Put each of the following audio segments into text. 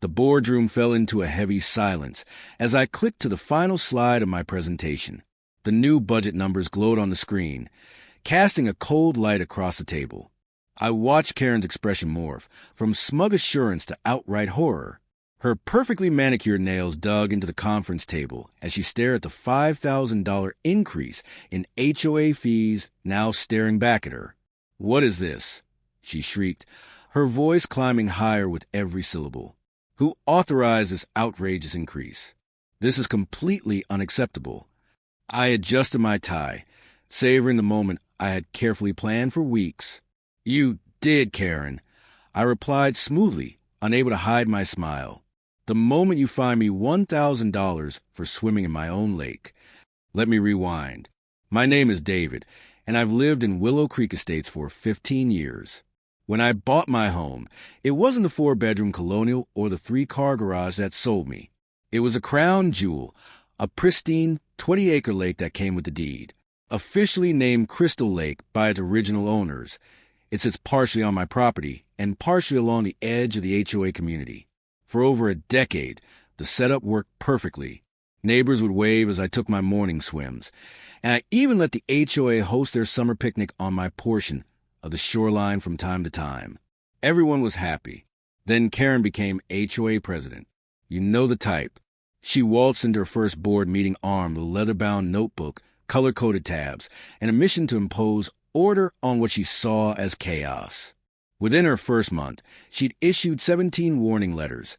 The boardroom fell into a heavy silence as I clicked to the final slide of my presentation. The new budget numbers glowed on the screen, casting a cold light across the table. I watched Karen's expression morph, from smug assurance to outright horror. Her perfectly manicured nails dug into the conference table as she stared at the $5,000 increase in HOA fees now staring back at her. "What is this?" she shrieked, her voice climbing higher with every syllable. "Who authorized this outrageous increase? This is completely unacceptable." I adjusted my tie, savoring the moment I had carefully planned for weeks. "You did, Karen," I replied smoothly, unable to hide my smile. "The moment you fine me $1,000 for swimming in my own lake." Let me rewind. My name is David, and I've lived in Willow Creek Estates for 15 years. When I bought my home, it wasn't the 4-bedroom colonial or the 3-car garage that sold me. It was a crown jewel, a pristine 20-acre lake that came with the deed. Officially named Crystal Lake by its original owners, it sits partially on my property and partially along the edge of the HOA community. For over a decade, the setup worked perfectly. Neighbors would wave as I took my morning swims, and I even let the HOA host their summer picnic on my portion of the shoreline from time to time. Everyone was happy. Then Karen became HOA president. You know the type. She waltzed into her first board meeting armed with a leather-bound notebook, color-coded tabs, and a mission to impose order on what she saw as chaos. Within her first month, she'd issued 17 warning letters,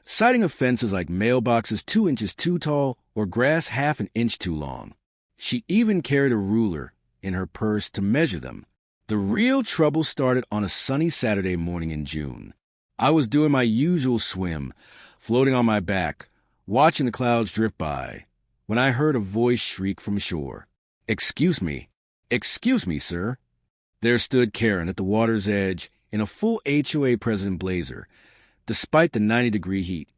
citing offenses like mailboxes 2 inches too tall or grass half an inch too long. She even carried a ruler in her purse to measure them. The real trouble started on a sunny Saturday morning in June. I was doing my usual swim, floating on my back, watching the clouds drift by, when I heard a voice shriek from shore. Excuse me, sir." There stood Karen at the water's edge in a full HOA president blazer, despite the 90-degree heat,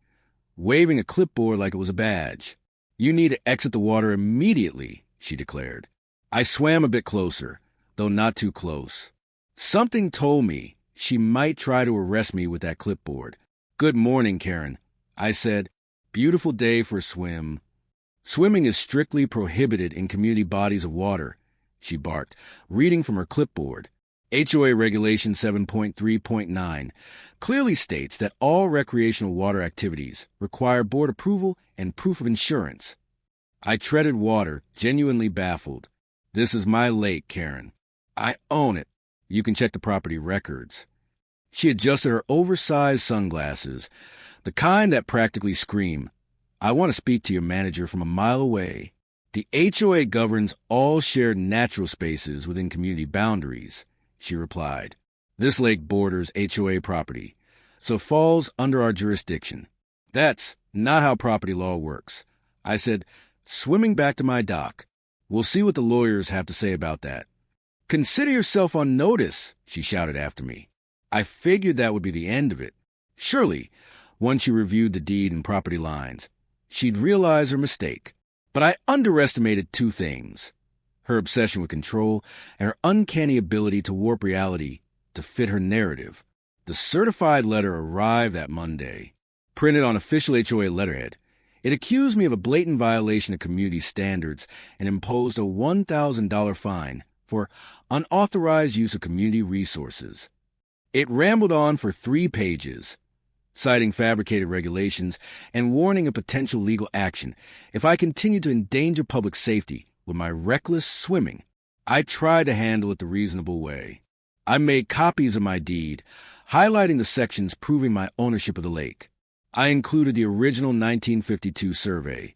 waving a clipboard like it was a badge. "You need to exit the water immediately," she declared. I swam a bit closer, though not too close. Something told me she might try to arrest me with that clipboard. "Good morning, Karen," I said. "Beautiful day for a swim." "Swimming is strictly prohibited in community bodies of water," she barked, reading from her clipboard. HOA Regulation 7.3.9 clearly states that all recreational water activities require board approval and proof of insurance. I treaded water, genuinely baffled. "This is my lake, Karen. I own it. You can check the property records." She adjusted her oversized sunglasses, the kind that practically scream, "I want to speak to your manager," from a mile away. "The HOA governs all shared natural spaces within community boundaries," she replied. "This lake borders HOA property, so falls under our jurisdiction." "That's not how property law works," I said, swimming back to my dock. "We'll see what the lawyers have to say about that." "Consider yourself on notice," she shouted after me. I figured that would be the end of it. Surely, once she reviewed the deed and property lines, she'd realize her mistake. But I underestimated 2 things: her obsession with control and her uncanny ability to warp reality to fit her narrative. The certified letter arrived that Monday, printed on official HOA letterhead. It accused me of a blatant violation of community standards and imposed a $1,000 fine for unauthorized use of community resources. It rambled on for 3 pages, citing fabricated regulations and warning of potential legal action if I continued to endanger public safety with my reckless swimming. I tried to handle it the reasonable way. I made copies of my deed, highlighting the sections proving my ownership of the lake. I included the original 1952 survey,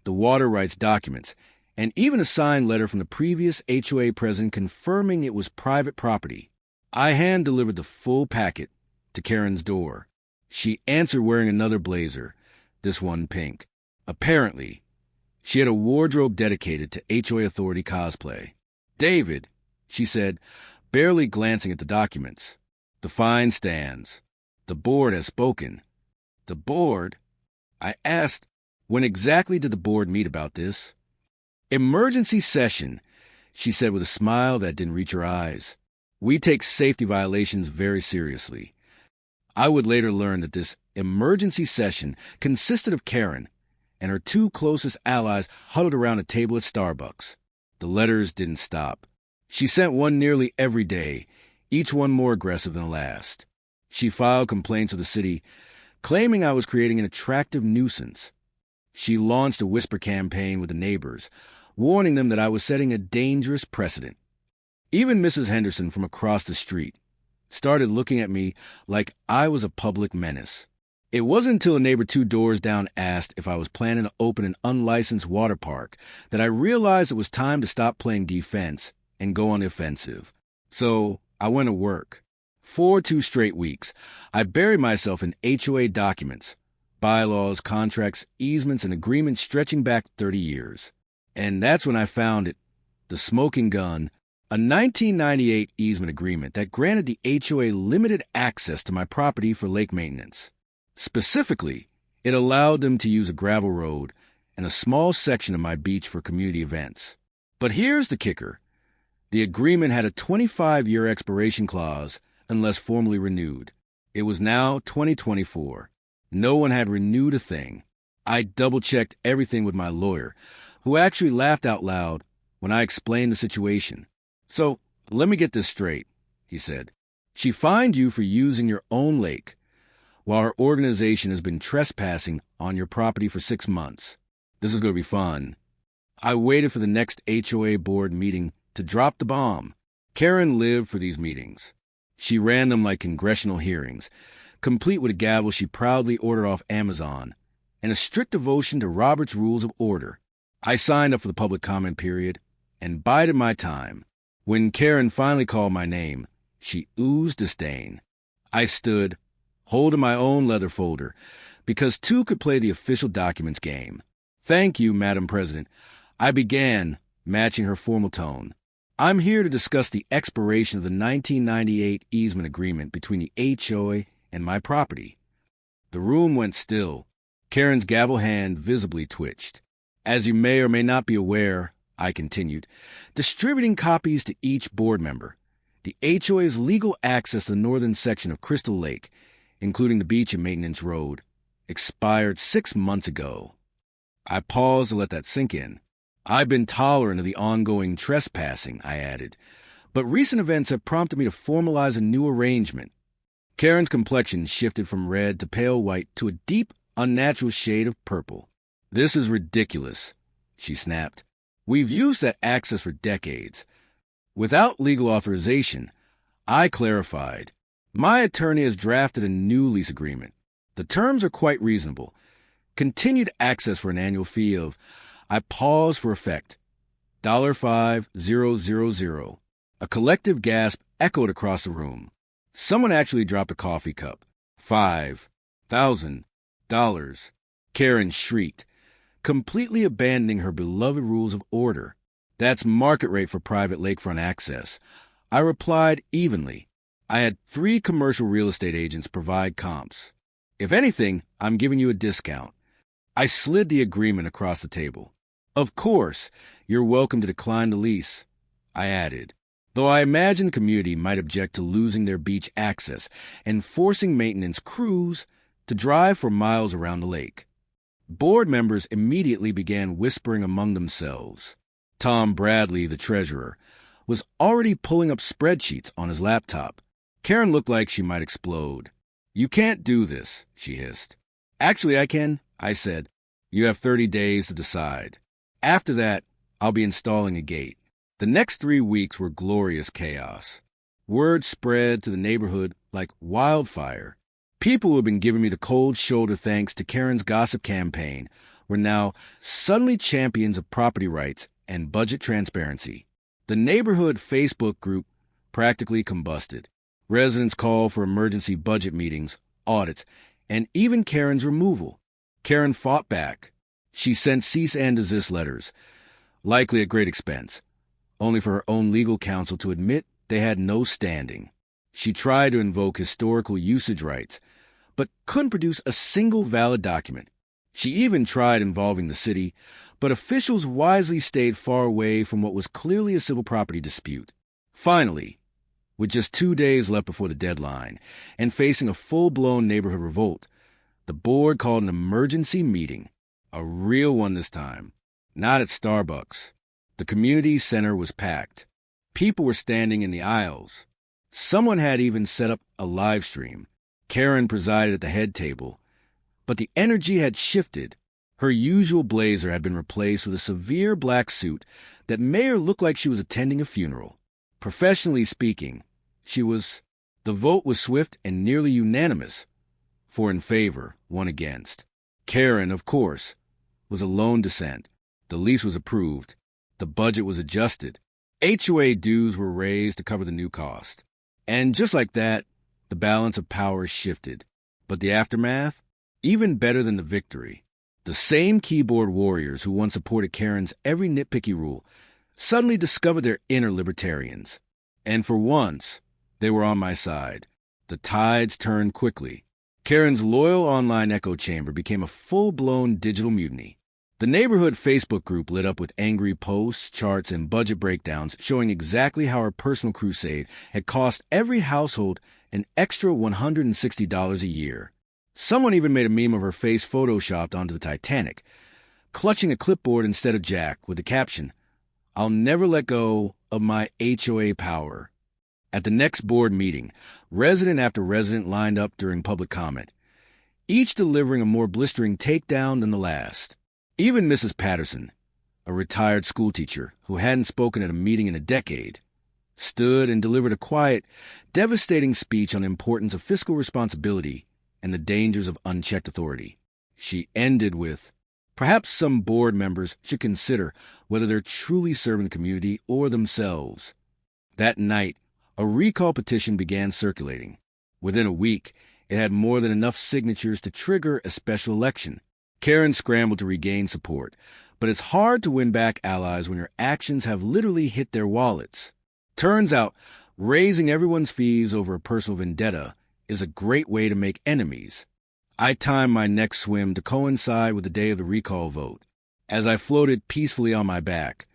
the water rights documents, and even a signed letter from the previous HOA president confirming it was private property. I hand-delivered the full packet to Karen's door. She answered wearing another blazer, this one pink. Apparently, she had a wardrobe dedicated to HOA authority cosplay. "David," she said, barely glancing at the documents. "The fine stands. The board has spoken." "The board?" I asked. "When exactly did the board meet about this?" "Emergency session," she said with a smile that didn't reach her eyes. "We take safety violations very seriously." I would later learn that this emergency session consisted of Karen and her two closest allies huddled around a table at Starbucks. The letters didn't stop. She sent one nearly every day, each one more aggressive than the last. She filed complaints with the city, claiming I was creating an attractive nuisance. She launched a whisper campaign with the neighbors, warning them that I was setting a dangerous precedent. Even Mrs. Henderson from across the street started looking at me like I was a public menace. It wasn't until a neighbor 2 doors down asked if I was planning to open an unlicensed water park that I realized it was time to stop playing defense and go on the offensive. So I went to work. For 2 straight weeks, I buried myself in HOA documents, bylaws, contracts, easements, and agreements stretching back 30 years. And that's when I found it, the smoking gun, a 1998 easement agreement that granted the HOA limited access to my property for lake maintenance. Specifically, it allowed them to use a gravel road and a small section of my beach for community events. But here's the kicker. The agreement had a 25-year expiration clause unless formally renewed. It was now 2024. No one had renewed a thing. I double-checked everything with my lawyer, who actually laughed out loud when I explained the situation. So, let me get this straight, he said. She fined you for using your own lake, while her organization has been trespassing on your property for 6 months. This is going to be fun. I waited for the next HOA board meeting to drop the bomb. Karen lived for these meetings. She ran them like congressional hearings, complete with a gavel she proudly ordered off Amazon, and a strict devotion to Robert's Rules of Order. I signed up for the public comment period and bided my time. When Karen finally called my name, she oozed disdain. I stood, holding my own leather folder, because 2 could play the official documents game. Thank you, Madam President. I began, matching her formal tone. I'm here to discuss the expiration of the 1998 easement agreement between the HOA and my property. The room went still. Karen's gavel hand visibly twitched. As you may or may not be aware, I continued, distributing copies to each board member. The HOA's legal access to the northern section of Crystal Lake, including the beach and maintenance road, expired 6 months ago. I paused to let that sink in. I've been tolerant of the ongoing trespassing, I added, but recent events have prompted me to formalize a new arrangement. Karen's complexion shifted from red to pale white to a deep, unnatural shade of purple. This is ridiculous, she snapped. We've used that access for decades. Without legal authorization, I clarified. My attorney has drafted a new lease agreement. The terms are quite reasonable. Continued access for an annual fee of, I paused for effect, $5,000. A collective gasp echoed across the room. Someone actually dropped a coffee cup. $5,000. Karen shrieked, completely abandoning her beloved rules of order. That's market rate for private lakefront access. I replied evenly. I had 3 commercial real estate agents provide comps. If anything, I'm giving you a discount. I slid the agreement across the table. Of course, you're welcome to decline the lease, I added, though I imagine the community might object to losing their beach access and forcing maintenance crews to drive for miles around the lake. Board members immediately began whispering among themselves. Tom Bradley, the treasurer, was already pulling up spreadsheets on his laptop. Karen looked like she might explode. You can't do this, she hissed. Actually, I can, I said. You have 30 days to decide. After that, I'll be installing a gate. The next 3 weeks were glorious chaos. Word spread to the neighborhood like wildfire. People who had been giving me the cold shoulder thanks to Karen's gossip campaign were now suddenly champions of property rights and budget transparency. The neighborhood Facebook group practically combusted. Residents called for emergency budget meetings, audits, and even Karen's removal. Karen fought back. She sent cease and desist letters, likely at great expense, only for her own legal counsel to admit they had no standing. She tried to invoke historical usage rights, but couldn't produce a single valid document. She even tried involving the city, but officials wisely stayed far away from what was clearly a civil property dispute. Finally, with just 2 days left before the deadline, and facing a full-blown neighborhood revolt, The board called an emergency meeting, a real one this time, not at Starbucks. The community center was packed. People were standing in the aisles. Someone had even set up a live stream. Karen presided at the head table, but the energy had shifted. Her usual blazer had been replaced with a severe black suit that made her look like she was attending a funeral. Professionally speaking, the vote was swift and nearly unanimous. 4 in favor, 1 against. Karen, of course, was a lone dissent. The lease was approved. The budget was adjusted. HOA dues were raised to cover the new cost. And just like that, the balance of power shifted. But the aftermath? Even better than the victory. The same keyboard warriors who once supported Karen's every nitpicky rule suddenly discovered their inner libertarians. And for once, they were on my side. The tides turned quickly. Karen's loyal online echo chamber became a full-blown digital mutiny. The neighborhood Facebook group lit up with angry posts, charts, and budget breakdowns showing exactly how her personal crusade had cost every household an extra $160 a year. Someone even made a meme of her face photoshopped onto the Titanic, clutching a clipboard instead of Jack with the caption, "I'll never let go of my HOA power." At the next board meeting, resident after resident lined up during public comment, each delivering a more blistering takedown than the last. Even Mrs. Patterson, a retired schoolteacher who hadn't spoken at a meeting in a decade, stood and delivered a quiet, devastating speech on the importance of fiscal responsibility and the dangers of unchecked authority. She ended with, "Perhaps some board members should consider whether they're truly serving the community or themselves." That night, a recall petition began circulating. Within a week, it had more than enough signatures to trigger a special election. Karen scrambled to regain support, but it's hard to win back allies when your actions have literally hit their wallets. Turns out, raising everyone's fees over a personal vendetta is a great way to make enemies. I timed my next swim to coincide with the day of the recall vote. As I floated peacefully on my back,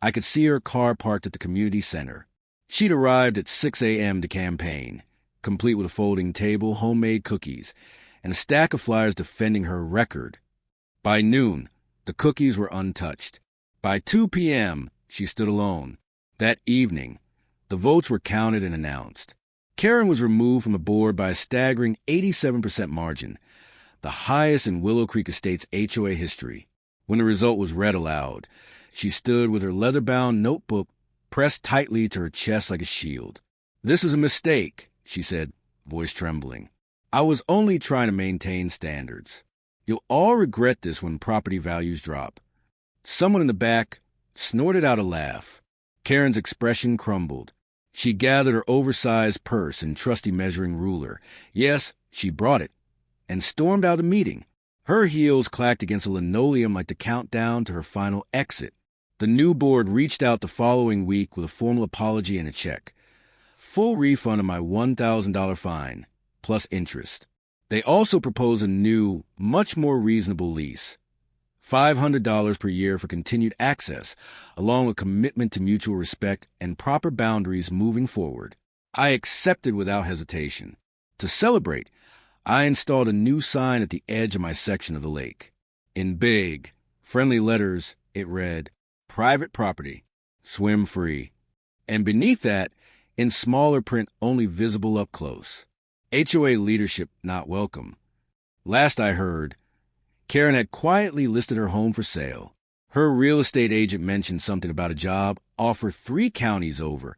I could see her car parked at the community center. She'd arrived at 6 a.m. to campaign, complete with a folding table, homemade cookies, and a stack of flyers defending her record. By noon, the cookies were untouched. By 2 p.m., she stood alone. That evening, the votes were counted and announced. Karen was removed from the board by a staggering 87% margin, the highest in Willow Creek Estate's HOA history. When the result was read aloud, she stood with her leather-bound notebook pressed tightly to her chest like a shield. "This is a mistake," she said, voice trembling. "I was only trying to maintain standards. You'll all regret this when property values drop." Someone in the back snorted out a laugh. Karen's expression crumbled. She gathered her oversized purse and trusty measuring ruler. Yes, she brought it, and stormed out of the meeting. Her heels clacked against the linoleum like the countdown to her final exit. The new board reached out the following week with a formal apology and a check. Full refund of my $1,000 fine, plus interest. They also proposed a new, much more reasonable lease. $500 per year for continued access, along with commitment to mutual respect and proper boundaries moving forward. I accepted without hesitation. To celebrate, I installed a new sign at the edge of my section of the lake. In big, friendly letters, it read, "Private property, swim free." And beneath that, in smaller print only visible up close, HOA leadership not welcome. Last I heard, Karen had quietly listed her home for sale. Her real estate agent mentioned something about a job offer 3 counties over,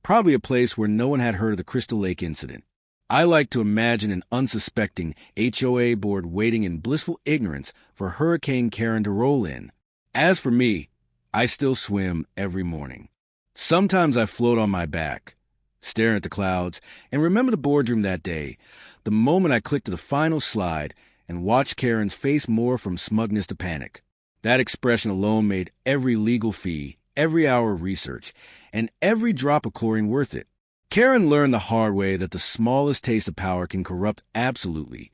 probably a place where no one had heard of the Crystal Lake incident. I like to imagine an unsuspecting HOA board waiting in blissful ignorance for Hurricane Karen to roll in. As for me, I still swim every morning. Sometimes I float on my back, staring at the clouds, and remember the boardroom that day, the moment I clicked to the final slide and watched Karen's face morph from smugness to panic. That expression alone made every legal fee, every hour of research, and every drop of chlorine worth it. Karen learned the hard way that the smallest taste of power can corrupt absolutely,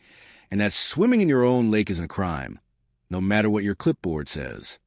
and that swimming in your own lake isn't a crime, no matter what your clipboard says.